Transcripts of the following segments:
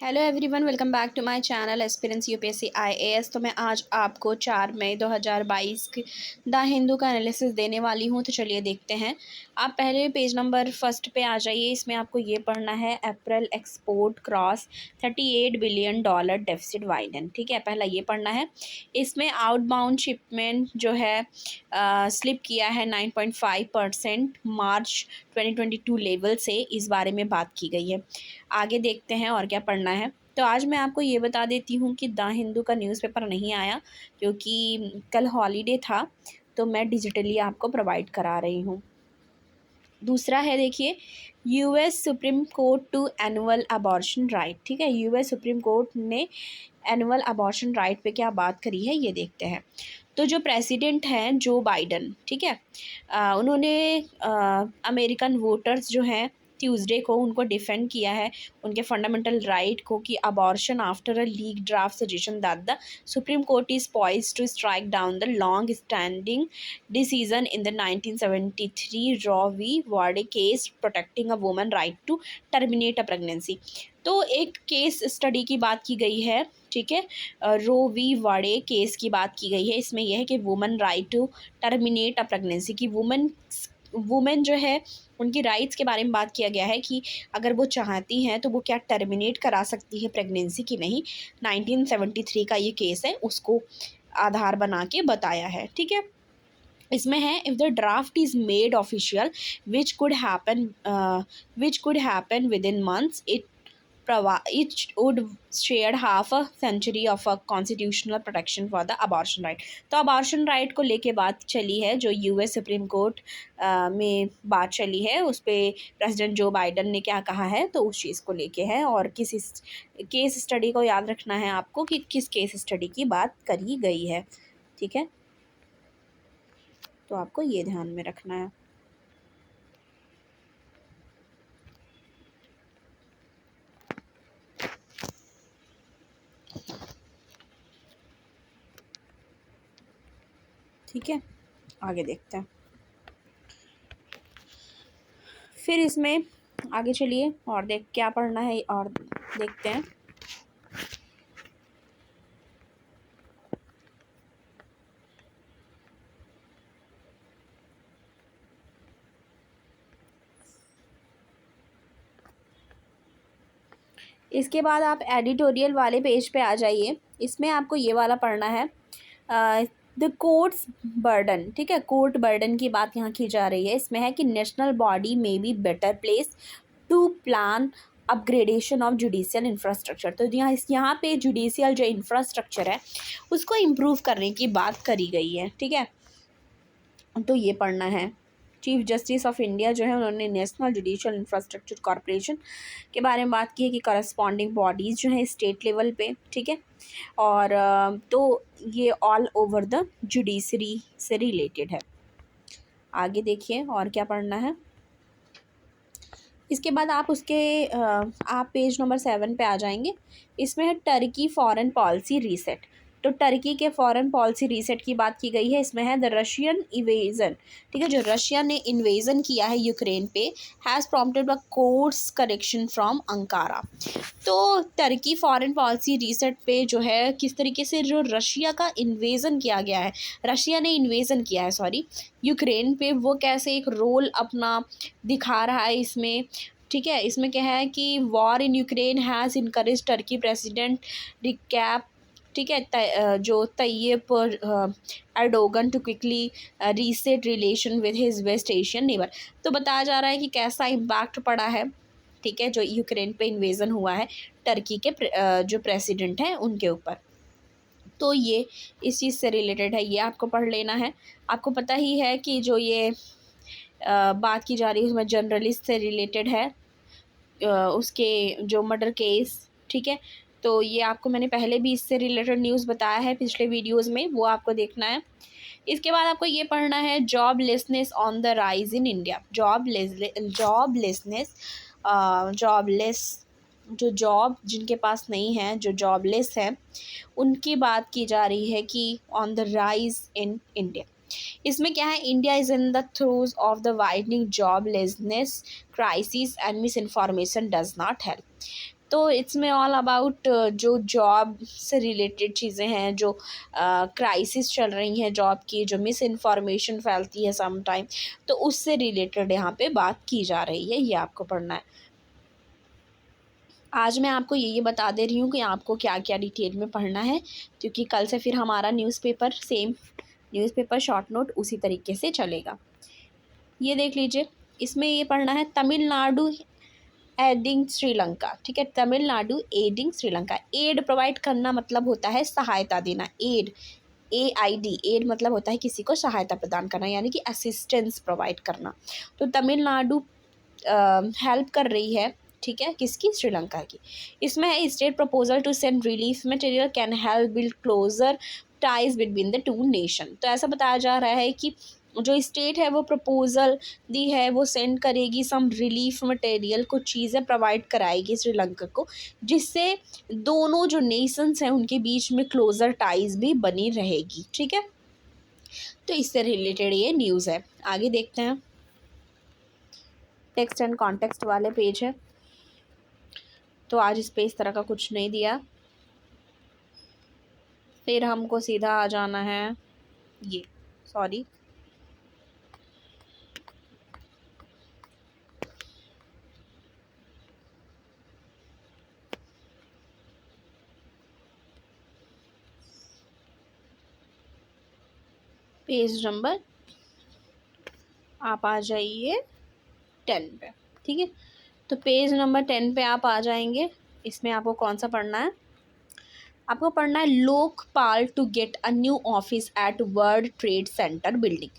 Hello everyone, welcome back to my channel aspirants UPSC IAS. तो मैं आज आपको 4 मई 2022 के द हिंदू का एनालिसिस देने वाली हूं। तो चलिए देखते हैं। आप पहले पेज नंबर फर्स्ट पे आ जाइए। इसमें आपको ये पढ़ना है April export cross $38 billion deficit widen. ठीक है, पहला ये पढ़ना है। इसमें आउटबाउंड शिपमेंट जो है स्लिप किया है 9.5% मार्च 2022 लेवल से, इस बारे में बात की गई है। आगे देखते हैं और क्या पढ़ना है। तो आज मैं आपको ये बता देती हूँ कि द हिंदू का न्यूज़पेपर नहीं आया क्योंकि कल हॉलीडे था, तो मैं डिजिटली आपको प्रोवाइड करा रही हूँ। दूसरा है, देखिए, US supreme court to annual abortion right. ठीक है, यूएस सुप्रीम कोर्ट ने एनुअल अबॉर्शन राइट पे क्या बात करी है, ये देखते हैं। तो जो प्रेसिडेंट हैं जो बाइडन, ठीक है, उन्होंने अमेरिकन वोटर्स जो हैं ट्यूसडे को उनको डिफेंड किया है, उनके फंडामेंटल राइट को, कि abortion after a leak draft suggestion that the Supreme Court is poised to strike down the long standing decision in the 1973 Roe v Wade case protecting a woman right to terminate a pregnancy. तो एक case study की बात की गई है, ठीक है, रो we वाड़े case की बात की गई है। इसमें यह है कि woman right to terminate a pregnancy, की वुमेन जो है उनकी राइट्स के बारे में बात किया गया है कि अगर वो चाहती हैं तो वो क्या टर्मिनेट करा सकती है प्रेगनेंसी की नहीं। 1973 का ये केस है, उसको आधार बना के बताया है। ठीक है, इसमें है, if the draft is made official which could happen with in months, it would share half a century of a constitutional protection for the abortion right। तो abortion right को लेके बात चली है, जो यूएस सुप्रीम कोर्ट में बात चली है, उस पर प्रेसिडेंट जो बाइडन ने क्या कहा है, तो उस चीज़ को लेके है। और किस केस स्टडी को याद रखना है आपको कि किस केस स्टडी की बात करी गई है। ठीक है, तो आपको ये ध्यान में रखना है। ठीक है, आगे देखते हैं। फिर इसमें आगे चलिए और देख क्या पढ़ना है और देखते हैं। इसके बाद आप एडिटोरियल वाले पेज पे आ जाइए। इसमें आपको ये वाला पढ़ना है, द कोर्ट्स बर्डन। ठीक है, कोर्ट बर्डन की बात यहाँ की जा रही है। इसमें है कि national body may be better place to plan upgradation of judicial infrastructure. तो यहाँ पे जुडिशियल जो इंफ्रास्ट्रक्चर है उसको इम्प्रूव करने की बात करी गई है। ठीक है, तो ये पढ़ना है। चीफ जस्टिस ऑफ इंडिया जो है उन्होंने नेशनल जुडिशियल इंफ्रास्ट्रक्चर कॉरपोरेशन के बारे में बात की है कि करस्पॉन्डिंग बॉडीज़ जो है स्टेट लेवल पे, ठीक है, और तो ये ऑल ओवर द जुडिशरी से रिलेटेड है। आगे देखिए और क्या पढ़ना है। इसके बाद आप आप पेज नंबर 7 पे आ जाएंगे। इसमें है टर्की फॉरेन पॉलिसी रीसेट। तो टर्की के फॉरेन पॉलिसी रीसेट की बात की गई है। इसमें है द रशियन इन्वेजन। ठीक है, जो रशिया ने इन्वेजन किया है यूक्रेन पे, has prompted a course correction from Ankara. तो टर्की फॉरेन पॉलिसी रीसेट पे जो है किस तरीके से जो रशिया का इन्वेजन किया गया है, रशिया ने इन्वेजन किया है सॉरी यूक्रेन पे, वो कैसे एक रोल अपना दिखा रहा है इसमें। ठीक है, इसमें क्या है कि war in Ukraine has encourage Turkey president Recep, ठीक है, जो Tayyip Erdogan to quickly reset relation with his West Asian neighbour. तो बताया जा रहा है कि कैसा इम्पैक्ट पड़ा है, ठीक है, जो यूक्रेन पे इन्वेजन हुआ है टर्की के जो प्रेसिडेंट हैं उनके ऊपर। तो ये इस चीज़ से रिलेटेड है, ये आपको पढ़ लेना है। आपको पता ही है कि जो ये बात की जा रही है उसमें जर्नलिस्ट से रिलेटेड है, उसके जो मर्डर केस। ठीक है, तो ये आपको मैंने पहले भी इससे रिलेटेड न्यूज़ बताया है पिछले वीडियोज़ में, वो आपको देखना है। इसके बाद आपको ये पढ़ना है joblessness on the rise in India. Jobless जो जॉब जिनके पास नहीं है, जो जॉबलेस है, उनकी बात की जा रही है कि on the rise in India. इसमें क्या है, India is in the throws of the widening joblessness crisis and miss information does not help. तो इसमें ऑल अबाउट जो जॉब से रिलेटेड चीज़ें हैं, जो क्राइसिस चल रही हैं जॉब की, जो मिस इन्फॉर्मेशन फैलती है सम टाइम, तो उससे रिलेटेड यहाँ पे बात की जा रही है, ये आपको पढ़ना है। आज मैं आपको ये बता दे रही हूँ कि आपको क्या क्या डिटेल में पढ़ना है, क्योंकि कल से फिर हमारा newspaper same newspaper short note उसी तरीके से चलेगा। ये देख लीजिए, इसमें ये पढ़ना है तमिलनाडु एडिंग श्रीलंका। ठीक है, Tamil Nadu adding Sri Lanka. Aid provide करना मतलब होता है सहायता देना। एड, AID, एड मतलब होता है किसी को सहायता प्रदान करना, यानी कि असिस्टेंस प्रोवाइड करना। तो तमिलनाडु हेल्प कर रही है, ठीक है, किसकी? श्रीलंका की। इसमें है state proposal to send relief material can help build closer ties between the two nation. तो ऐसा बताया जा रहा है कि जो स्टेट है वो प्रपोजल दी है, वो सेंड करेगी सम रिलीफ मटेरियल, कुछ चीज़ें प्रोवाइड कराएगी श्रीलंका को, जिससे दोनों जो नेशंस हैं उनके बीच में क्लोजर टाइज भी बनी रहेगी। ठीक है, तो इससे रिलेटेड ये न्यूज़ है। आगे देखते हैं, टेक्स्ट एंड कॉन्टेक्स्ट वाले पेज है, तो आज इस पे इस तरह का कुछ नहीं दिया। फिर हमको सीधा आ जाना है, ये सॉरी, पेज नंबर आप आ जाइए 10 पे। ठीक है, तो पेज नंबर 10 पे आप आ जाएंगे। इसमें आपको कौन सा पढ़ना है? आपको पढ़ना है Lokpal to get a new office at World Trade Centre building.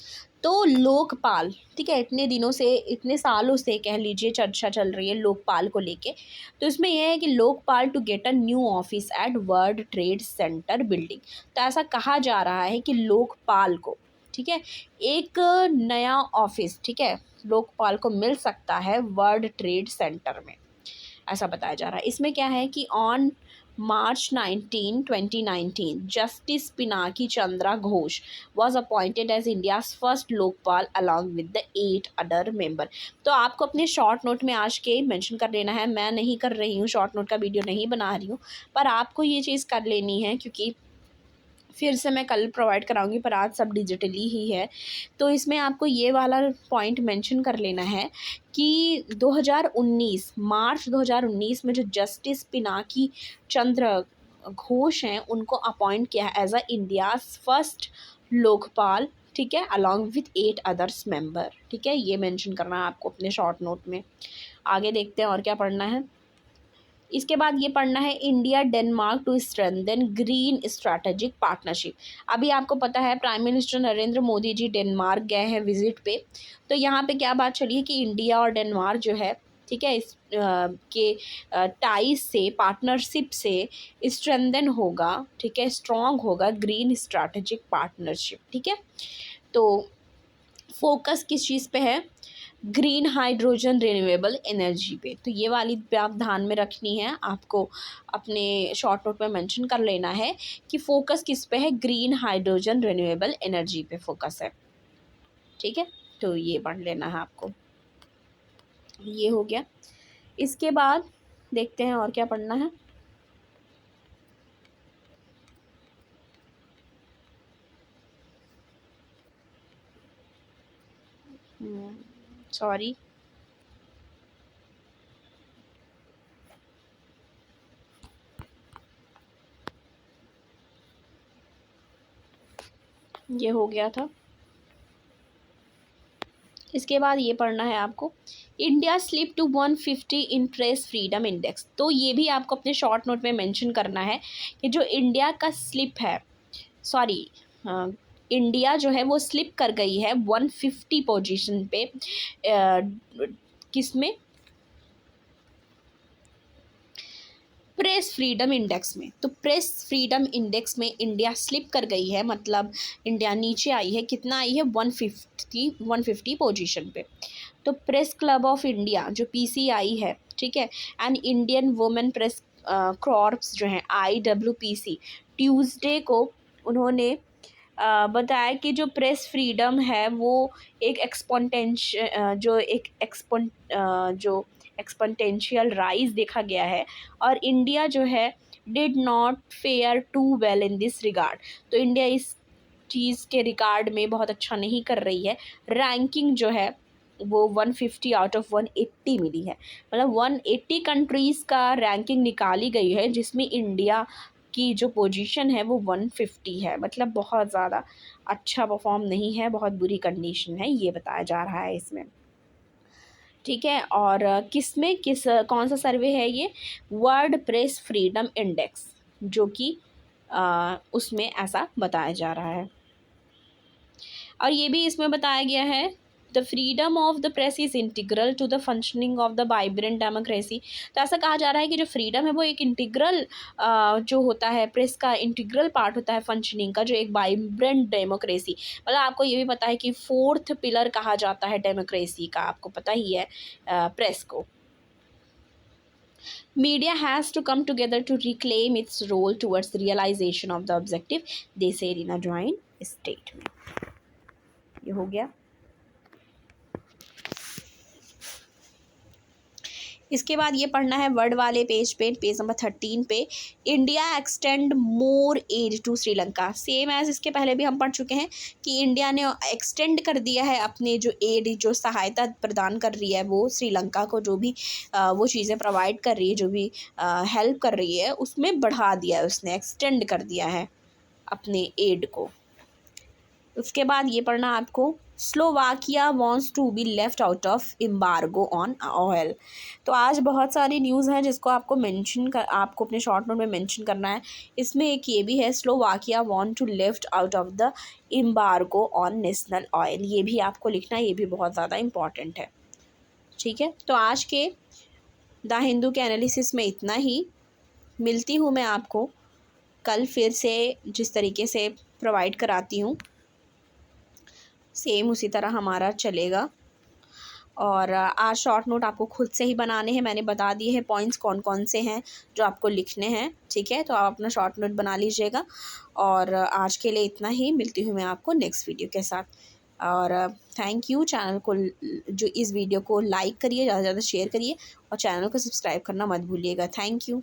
तो लोकपाल, ठीक है, इतने दिनों से, इतने सालों से कह लीजिए चर्चा चल रही है लोकपाल को लेके। तो इसमें यह है कि Lokpal to get a new office at World Trade Centre building. तो ऐसा कहा जा रहा है कि लोकपाल को, ठीक है, एक नया ऑफिस, ठीक है, लोकपाल को मिल सकता है वर्ल्ड ट्रेड सेंटर में, ऐसा बताया जा रहा है। इसमें क्या है कि on March 19, 2019, Justice Pinaki Chandra Ghosh was appointed as India's first Lokpal along with the 8 other member। तो आपको अपने शॉर्ट नोट में आज के मेंशन कर लेना है। मैं नहीं कर रही हूँ, शॉर्ट नोट का वीडियो नहीं बना रही हूँ, पर आपको ये चीज़ कर लेनी है, क्योंकि फिर से मैं कल प्रोवाइड कराऊंगी, पर आज सब डिजिटली ही है। तो इसमें आपको ये वाला पॉइंट मेंशन कर लेना है कि 2019 मार्च 2019 में जो जस्टिस पिनाकी चंद्र घोष हैं, उनको अपॉइंट किया है as a India's first Lokpal, ठीक है, अलॉन्ग विथ 8 अदर्स मेंबर। ठीक है, ये मेंशन करना है आपको अपने शॉर्ट नोट में। आगे देखते हैं और क्या पढ़ना है। इसके बाद ये पढ़ना है India Denmark to strengthen green strategic partnership. अभी आपको पता है prime minister Narendra Modi ji Denmark गए हैं विजिट पे। तो यहाँ पे क्या बात चली है कि इंडिया और डेनमार्क जो है, ठीक है, इस के टाइज से, पार्टनरशिप से स्ट्रेंथन होगा, ठीक है, स्ट्रॉन्ग होगा ग्रीन स्ट्रैटेजिक पार्टनरशिप। ठीक है, तो फोकस किस चीज़ पे है? ग्रीन हाइड्रोजन रिन्यूएबल एनर्जी पे। तो ये वाली बात ध्यान में रखनी है आपको, अपने शॉर्ट नोट में मेंशन कर लेना है कि फोकस किस पे है? ग्रीन हाइड्रोजन रिन्यूएबल एनर्जी पे फोकस है। ठीक है, तो ये पढ़ लेना है आपको। ये हो गया। इसके बाद देखते हैं और क्या पढ़ना है। सॉरी, ये हो गया था। इसके बाद ये पढ़ना है आपको, India slip to 150 in press freedom index. तो ये भी आपको अपने शॉर्ट नोट में मेंशन करना है कि जो इंडिया का स्लिप है, सॉरी, इंडिया जो है वो स्लिप कर गई है 150 पोजीशन पे, किस में? प्रेस फ्रीडम इंडेक्स में। तो प्रेस फ्रीडम इंडेक्स में इंडिया स्लिप कर गई है, मतलब इंडिया नीचे आई है। कितना आई है? 150 पोजीशन पे। तो प्रेस क्लब ऑफ इंडिया जो PCI है, ठीक है, and Indian women press corps जो है IWPC, ट्यूसडे को उन्होंने बताया कि जो प्रेस फ्रीडम है वो एक जो एक्सपोनेंशियल राइज देखा गया है, और इंडिया जो है did not fare too well in this regard. तो इंडिया इस चीज़ के रिगार्ड में बहुत अच्छा नहीं कर रही है। रैंकिंग जो है वो 150 आउट ऑफ 180 मिली है, मतलब 180 कंट्रीज़ का रैंकिंग निकाली गई है, जिसमें इंडिया की जो पोजीशन है वो 150 है। मतलब बहुत ज़्यादा अच्छा परफॉर्म नहीं है, बहुत बुरी कंडीशन है, ये बताया जा रहा है इसमें। ठीक है, और कौन सा सर्वे है ये? वर्ल्ड प्रेस फ्रीडम इंडेक्स, जो कि उसमें ऐसा बताया जा रहा है। और ये भी इसमें बताया गया है, the freedom of the press is integral to the functioning of the vibrant democracy. तो ऐसा कहा जा रहा है कि जो फ्रीडम है वो एक इंटीग्रल जो होता है, प्रेस का इंटीग्रल पार्ट होता है फंक्शनिंग का, जो एक वाइब्रेंट डेमोक्रेसी, मतलब आपको ये भी पता है कि फोर्थ पिलर कहा जाता है डेमोक्रेसी का, आपको पता ही है प्रेस को। Media has to come together to reclaim its role towards the realization of the objective, they said in a joint statement. ये हो गया। इसके बाद ये पढ़ना है वर्ड वाले पेज पे, पेज नंबर 13 पे, India extend more aid to Sri Lanka. Same as इसके पहले भी हम पढ़ चुके हैं कि इंडिया ने एक्सटेंड कर दिया है अपने जो एड, जो सहायता प्रदान कर रही है वो श्रीलंका को, जो भी वो चीज़ें प्रोवाइड कर रही है, जो भी हेल्प कर रही है, उसमें बढ़ा दिया है, उसने एक्सटेंड कर दिया है अपने एड को। उसके बाद ये पढ़ना आपको, Slovakia wants to be left out of embargo on oil. तो आज बहुत सारी न्यूज़ हैं जिसको आपको अपने शॉर्ट नोट में मेंशन करना है। इसमें एक ये भी है, Slovakia want to left out of the embargo on national oil, ये भी आपको लिखना है, ये भी बहुत ज़्यादा इम्पॉर्टेंट है। ठीक है, तो आज के द हिंदू के एनालिसिस में इतना ही। मिलती हूँ मैं आपको कल फिर से, जिस तरीके से प्रोवाइड कराती हूँ सेम उसी तरह हमारा चलेगा। और आज शॉर्ट नोट आपको खुद से ही बनाने हैं, मैंने बता दिए हैं पॉइंट्स कौन कौन से हैं जो आपको लिखने हैं। ठीक है, तो आप अपना शॉर्ट नोट बना लीजिएगा। और आज के लिए इतना ही, मिलती हूँ मैं आपको नेक्स्ट वीडियो के साथ। और थैंक यू। चैनल को, जो इस वीडियो को लाइक करिए, ज़्यादा से ज़्यादा शेयर करिए, और चैनल को सब्सक्राइब करना मत भूलिएगा। Thank you.